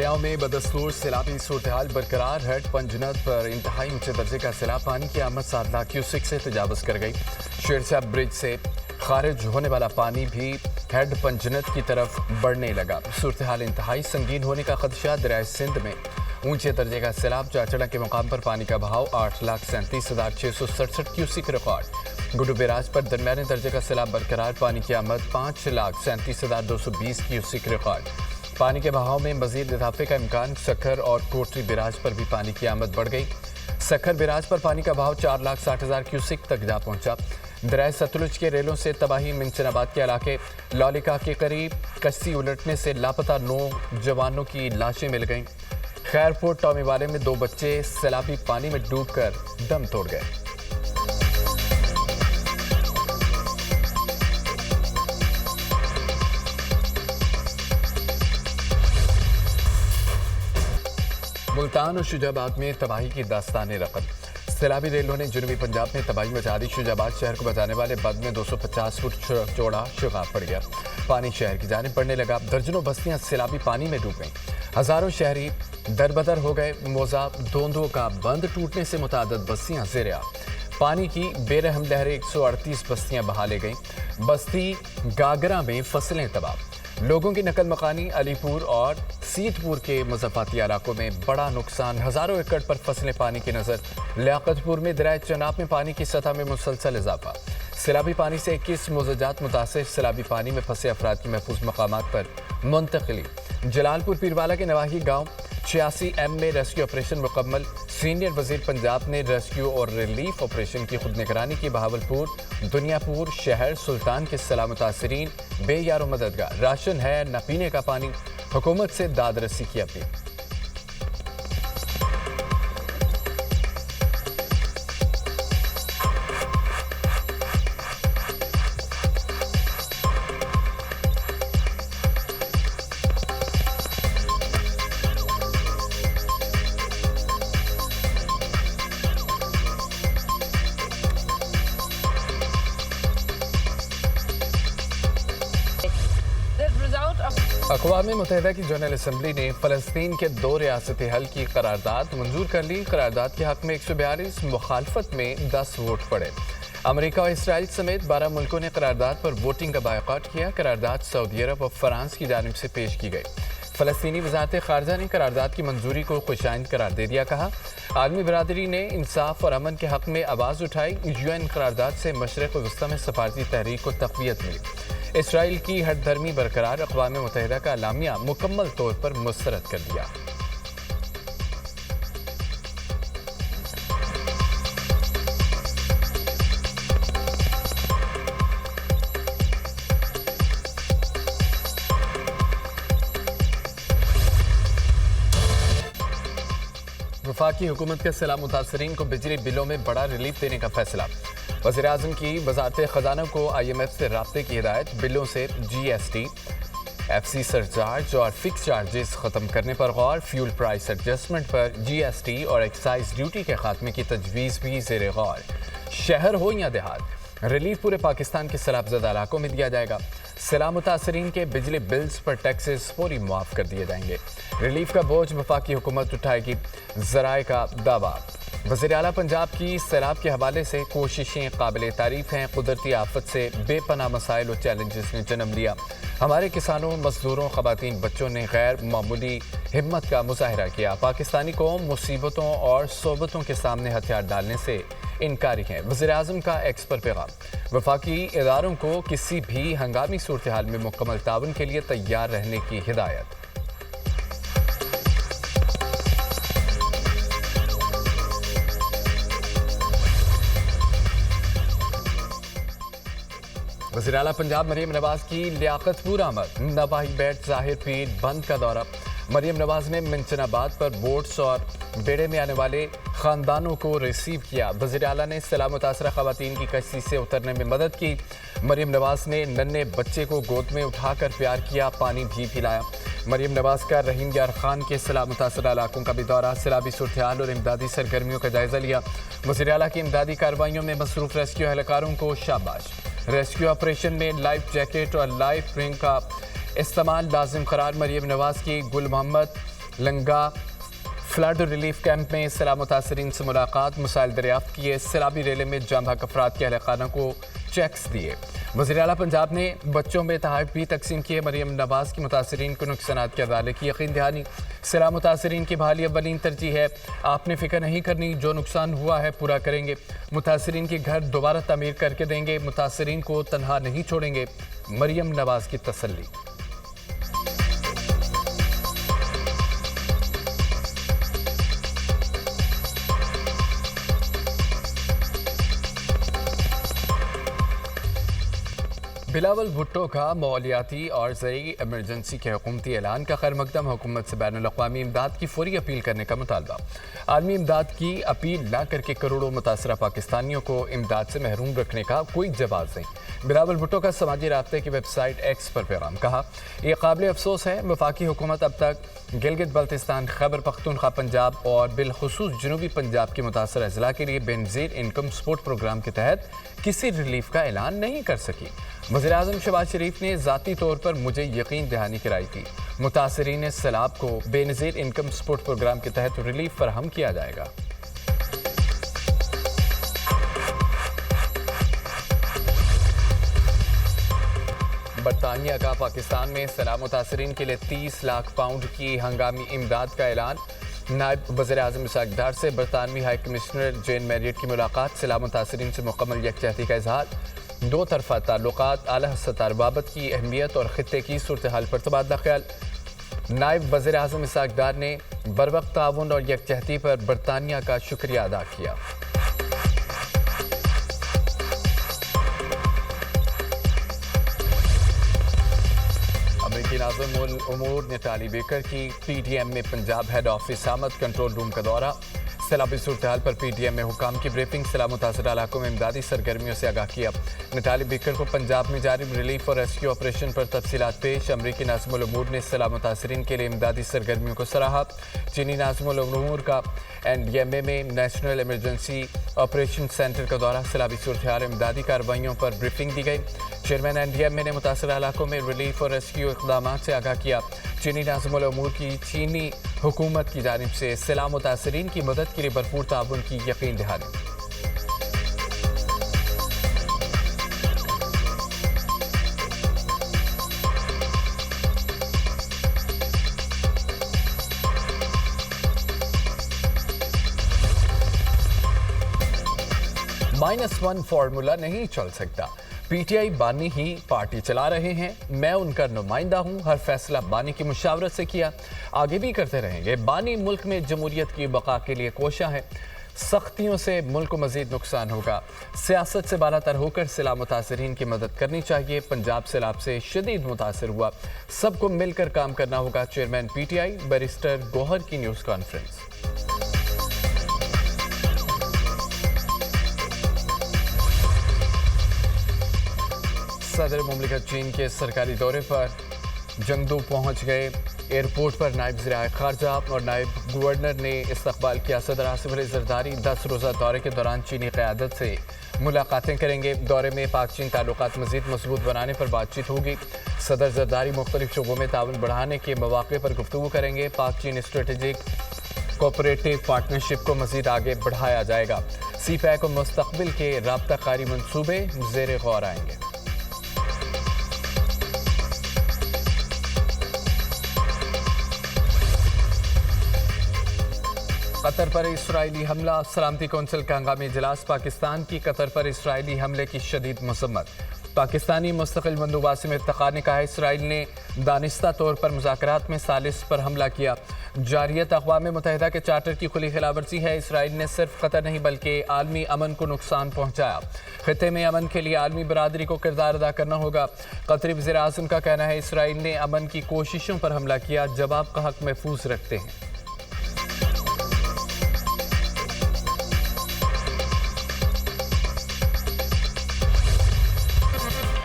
دریاؤں میں بدستور سیلابی صورتحال برقرار. ہیڈ پنجنت پر انتہائی اونچے درجے کا سیلاب. پانی کی آمد 7 لاکھ کیوسک سے تجاوز کر گئی. شیرشاہ برج سے خارج ہونے والا پانی بھی ہیڈ پنجنت کی طرف بڑھنے لگا. صورتحال انتہائی سنگین ہونے کا خدشہ. دریائے سندھ میں اونچے درجے کا سیلاب. چاچڑا کے مقام پر پانی کا بہاؤ 8,37,667 کیوسک ریکارڈ. گڈو بیراج پر درمیانے درجے کا سیلاب برقرار. پانی کی آمد 5,37,220 کیوسک ریکارڈ. پانی کے بہاؤ میں مزید اضافے کا امکان. سکھر اور کوٹری بیراج پر بھی پانی کی آمد بڑھ گئی. سکھر بیراج پر پانی کا بہاؤ 4,60,000 کیوسک تک جا پہنچا. دریائے ستلج کے ریلوں سے تباہی. منچن آباد کے علاقے لولیکا کے قریب کشتی الٹنے سے لاپتہ 9 جوانوں کی لاشیں مل گئیں. خیرپور ٹامی والے میں 2 بچے سیلابی پانی میں ڈوب کر دم توڑ گئے. ملتان اور شجاع آباد میں تباہی کی داستان رقم. سیلابی ریلوں نے جنوبی پنجاب میں تباہی مچا دی. شجاع آباد شہر کو بچانے والے بد میں 250 فٹ چوڑا شگاف پڑ گیا. پانی شہر کی جانب بڑھنے لگا. درجنوں بستیاں سیلابی پانی میں ڈوب گئیں. ہزاروں شہری دربدر ہو گئے. موزہ دوندو کا بند ٹوٹنے سے متعدد بستیاں زیر آب. پانی کی بے رحم لہریں. 138 بستیاں بہا لے گئیں. بستی گاگرا میں فصلیں تباہ. لوگوں کی نقل مکانی. علی پور اور سیت پور کے مضافاتی علاقوں میں بڑا نقصان. ہزاروں ایکڑ پر فصلیں پانی کی نظر. لیاقت پور میں دریائے چناب میں پانی کی سطح میں مسلسل اضافہ. سیلابی پانی سے 21 موضوعات متاثر. سیلابی پانی میں پھنسے افراد کی محفوظ مقامات پر منتقلی. جلال پور پیروالا کے نواحی گاؤں 86 میں ریسکیو آپریشن مکمل. سینئر وزیر پنجاب نے ریسکیو اور ریلیف آپریشن کی خود نگرانی کی. بہاولپور دنیا پور شہر سلطان کے سیلاب متاثرین بے یار و مددگار. راشن ہے نہ پینے کا پانی. حکومت سے داد رسی کی اپیل. اقوام متحدہ کی جنرل اسمبلی نے فلسطین کے 2 ریاستی حل کی قرارداد منظور کر لی. قرارداد کے حق میں 142, مخالفت میں 10 ووٹ پڑے. امریکہ اور اسرائیل سمیت 12 ملکوں نے قرارداد پر ووٹنگ کا بائیکاٹ کیا. قرارداد سعودی عرب اور فرانس کی جانب سے پیش کی گئی. فلسطینی وزارت خارجہ نے قرارداد کی منظوری کو خوشائند قرار دے دیا. کہا عالمی برادری نے انصاف اور امن کے حق میں آواز اٹھائی. UN قرارداد سے مشرق وسطی میں سفارتی تحریک کو تقویت ملی. اسرائیل کی ہٹ دھرمی برقرار. اقوام متحدہ کا اعلامیہ مکمل طور پر مسترد کر دیا. وفاقی حکومت کے سیلاب متاثرین کو بجلی بلوں میں بڑا ریلیف دینے کا فیصلہ. وزیراعظم کی وزارت خزانہ کو IMF سے رابطے کی ہدایت. بلوں سے GST, FC سرچارج اور فکس چارجز ختم کرنے پر غور. فیول پرائس ایڈجسٹمنٹ پر GST اور ایکسائز ڈیوٹی کے خاتمے کی تجویز بھی زیر غور. شہر ہو یا دیہات, ریلیف پورے پاکستان کے سیلاب زدہ علاقوں میں دیا جائے گا. سیلاب متاثرین کے بجلی بلز پر ٹیکسز فوری معاف کر دیے جائیں گے. ریلیف کا بوجھ وفاقی حکومت اٹھائے گی. ذرائع کا دعویٰ. وزیر اعلیٰ پنجاب کی سیلاب کے حوالے سے کوششیں قابل تعریف ہیں. قدرتی آفت سے بے پناہ مسائل اور چیلنجز نے جنم لیا. ہمارے کسانوں, مزدوروں, خواتین, بچوں نے غیر معمولی ہمت کا مظاہرہ کیا. پاکستانی قوم مصیبتوں اور صعوبتوں کے سامنے ہتھیار ڈالنے سے انکاری ہیں. وزیر اعظم کا ایکس پر پیغام. وفاقی اداروں کو کسی بھی ہنگامی صورتحال میں مکمل تعاون کے لیے تیار رہنے کی ہدایت. وزیر اعلیٰ پنجاب مریم نواز کی لیاقت پور آمد. نواحی بیٹ ظاہر پیر بند کا دورہ. مریم نواز نے منچن آباد پر بوٹس اور بیڑے میں آنے والے خاندانوں کو ریسیو کیا. وزیر اعلیٰ نے سیلاب متاثرہ خواتین کی کشتی سے اترنے میں مدد کی. مریم نواز نے ننھے بچے کو گود میں اٹھا کر پیار کیا, پانی بھی پلایا. مریم نواز کا رحیم یار خان کے سیلاب متاثرہ علاقوں کا بھی دورہ. سیلابی صورتحال اور امدادی سرگرمیوں کا جائزہ لیا. وزیر اعلیٰ کی امدادی کارروائیوں میں مصروف ریسکیو اہلکاروں کو شاباش. ریسکیو آپریشن میں لائف جیکٹ اور لائف رنگ کا استعمال لازم قرار. مریم نواز کی گل محمد लंगा फ्लड रिलीफ कैंप में सैलाब मुतासरीन से मुलाकात, मसाइल दरियाफ्त किए, सैलाबी रेले में जाम बहक अफराद के अहल को चेक्स दिए। वज़ीर आला पंजाब ने बच्चों में तोहफ़े भी तकसीम किए। मरियम नवाज़ की मुतासरीन को नुकसानात के हवाले की यकीन दहानी। सैलाब मुतासरीन की बहाली अव्वलीन तरजीह है, आपने फ़िक्र नहीं करनी, जो नुकसान हुआ है पूरा करेंगे। मुतासरीन के घर दोबारा तामीर करके देंगे, मुतासरीन को तनहा नहीं छोड़ेंगे। मरियम नवाज़ की तसल्ली। बिलावल भुट्टो का माहौलियाती और ज़रूरी एमरजेंसी के हुकूमती ऐलान का खैर मकदम, हुकूमत से बैनुल-अक़वामी इमदाद की फौरी अपील करने का मुतालबा। आलमी इमदाद की अपील ना करके करोड़ों मुतासरा पाकिस्तानियों को इमदाद से महरूम रखने का कोई जवाब नहीं। बिलावल भुट्टो का समाजी राब्ते की वेबसाइट एक्स पर पैगाम, कहा यह काबिल अफसोस है, वफाकी हुकूमत अब तक गिलगित बल्तिस्तान, खैबर पख्तूनख्वा पंजाब और बिलखुसूस जनूबी पंजाब के मुतासर अजला के लिए बेनज़ीर इनकम सपोर्ट प्रोग्राम के तहत किसी रिलीफ का ऐलान नहीं कर सकी। वज़ीर-ए-आज़म शहबाज शरीफ ने ज़ाती तौर पर मुझे यकीन दहानी कराई थी, मुतासरीन सैलाब को बेनज़ीर इनकम सपोर्ट प्रोग्राम के तहत रिलीफ फराहम किया जाएगा। बरतानिया का पाकिस्तान में सैलाब मुतासरीन के लिए 30 लाख पाउंड की हंगामी इमदाद का ऐलान। नायब वज़ीर-ए-आज़म इसाक डार से बरतानवी हाई कमिश्नर जेन मैरियट की मुलाकात, सैलाब मुतासरीन से मुकम्मल यकजहती का इजहार। दो तरफा ताल्लुकात, आला सतह रवाबत की अहमियत और खित्ते की सूरत हाल पर तबादला ख्याल। नायब वज़ीर-ए-आज़म इसाक डार ने बरवक्त ताउन और यकजहती पर बरतानिया का शुक्रिया अदा किया। अमरीकी नाज़िम उल उमूर नताली बेकर की PDM में पंजाब हेड ऑफिस आमद, कंट्रोल रूम का दौरा। सैलाबी सूरत हाल पर PDM में हुकाम की ब्रीफिंग, सैलाब मुतासर इलाकों में इमदादी सरगर्मियों से आगाह किया। नताली बेकर को पंजाब में जारी रिलीफ और रेस्क्यू ऑपरेशन पर तफसीलात पेश। अमरीकी नाज़िम उल उमूर ने सैलाब मुतासरीन के लिए इमदादी सरगर्मियों को सराहा। चीनी नाज़िम उल उमूर का NDMA में नेशनल इमरजेंसी ऑपरेशन सेंटर का दौरा, सैलाबी सूरत हाल इमदादी कार्रवाइयों पर ब्रीफिंग दी गई। चेयरमैन NDMA ने मुतासर इलाकों में रिलीफ और रेस्क्यू इक़दाम से आगाह किया। चीनी नाज़िम उल उमूर की चीनी हुकूमत की जानिब से सैलाब मुतासरीन की मदद के लिए भरपूर ताउन की यकीन दहानी। -1 फार्मूला नहीं चल सकता। PTI बानी ही पार्टी चला रहे हैं, मैं उनका नुमाइंदा हूं, हर फैसला बानी की मुशावरत से किया, आगे भी करते रहेंगे। बानी मुल्क में जमहूरियत की बका के लिए कोशा है, सख्तियों से मुल्क को मजीद नुकसान होगा। सियासत से बालातर होकर सैलाब मुतासरीन की मदद करनी चाहिए। पंजाब सैलाब से शदीद मुतासर हुआ, सबको मिलकर काम करना होगा। चेयरमैन PTI बैरिस्टर गौहर की न्यूज़ कॉन्फ्रेंस। सदर मुमलिकत चीन के सरकारी दौरे पर जंगदू पहुंच गए। एयरपोर्ट पर नायब वज़ीर ख़ारजा और नायब गवर्नर ने इस्तकबाल किया। सदर आसिफ अली ज़रदारी 10 रोज़ा दौरे के दौरान चीनी क़यादत से मुलाकातें करेंगे। दौरे में पाक चीन ताल्लुकात मज़ीद मजबूत बनाने पर बातचीत होगी। सदर ज़रदारी मुख्तलिफ शोबों में ताउन बढ़ाने के मौक़े पर गुफ्तगू करेंगे। पाक चीन स्ट्रेटेजिक कोऑपरेटिव पार्टनरशिप को मज़ीद आगे बढ़ाया जाएगा। CPEC और मुस्तक़बिल के राब्ता कारी मनसूबे ज़ेर गौर आएंगे। कतर पर इसराइली हमला, सलामती कौंसिल का हंगामी इजलास। पाकिस्तान की कतर पर इसराइली हमले की शदीद मज़म्मत। पाकिस्तानी मुस्तकिल मंदूब आसिम इफ्तिखार ने कहा इसराइल ने दानिस्ता तौर पर मुज़ाकरात में सालिस पर हमला किया। जारियत अक़वाम मुत्तहिदा के चार्टर की खुली खिलाफवर्जी है। इसराइल ने सिर्फ कतर नहीं बल्कि आलमी अमन को नुकसान पहुँचाया। खित्ते में अमन के लिए आलमी बरादरी को किरदार अदा करना होगा। कतरी वज़ीर-ए-आज़म का कहना है इसराइल ने अमन की कोशिशों पर हमला किया, जवाब का हक महफूज रखते हैं।